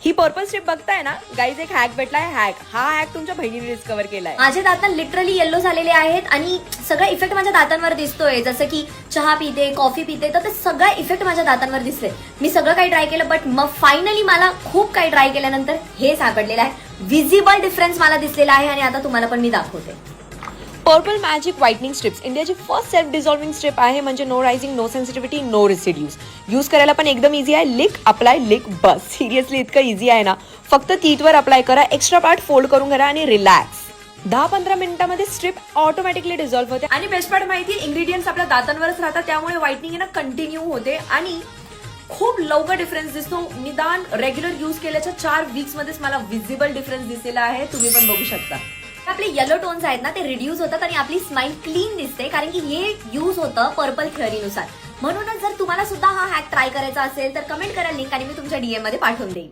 ही purple strip बघताय ना guys, एक हॅक भेटलाय. हा हॅक तुमच्या बहिणीने डिस्कवर केलाय. माझे दात लिटरली येल्लो झालेले आहेत आणि सगळा इफेक्ट माझ्या दातांवर दिसतोय. जसं की चहा पिते, कॉफी पिते, तर ते सगळा इफेक्ट माझ्या दातांवर दिसतोय. मी सगळं काही ट्राय केलं, बट मग फायनली मला खूप काही ट्राय केल्यानंतर हे सापडलेलं आहे. विजिबल डिफरन्स मला दिसलेला आहे आणि आता तुम्हाला पण मी दाखवते. पर्पल मॅजिक व्हाइटनिंग स्ट्रिप्स इंडियाची फर्स्ट सेल्फ डिझॉल्विंग स्ट्रिप आहे. म्हणजे no rinsing, no sensitivity, no residues. Use करायला पण एकदम इझी आहे. लिक, अप्लाय, लिक, बस. सिरियसली इतकं इझी आहे ना. फक्त टीथवर अप्लाय करा, एक्स्ट्रा पार्ट फोल्ड करून घ्या आणि रिलॅक्स. 10-15 मिनिटांमध्ये स्ट्रिप ऑटोमॅटिकली डिझॉल्व्ह होते. आणि बेस्ट पार्ट माहिती, इंग्रेडियंट्स आपल्या दातांवरच राहतात, त्यामुळे व्हाइटनिंग कंटिन्यू होते आणि खूप लवकर डिफरन्स दिसतो. निदान रेग्युलर यूज केल्याच्या 4 वीक्स मध्येच मला विजिबल डिफरन्स दिसलेला आहे. तुम्ही पण बघू शकता. आपले येलो टोन्स आहेत ना, ते रिड्यूस होतात आणि आपली स्माइल क्लीन दिसते, कारण की हे यूज होतं पर्पल थिअरीनुसार. म्हणूनच जर तुम्हाला सुद्धा हा हॅक ट्राय करायचा असेल तर कमेंट करा लिंक आणि मी तुमच्या डीएम मध्ये पाठवून देईन.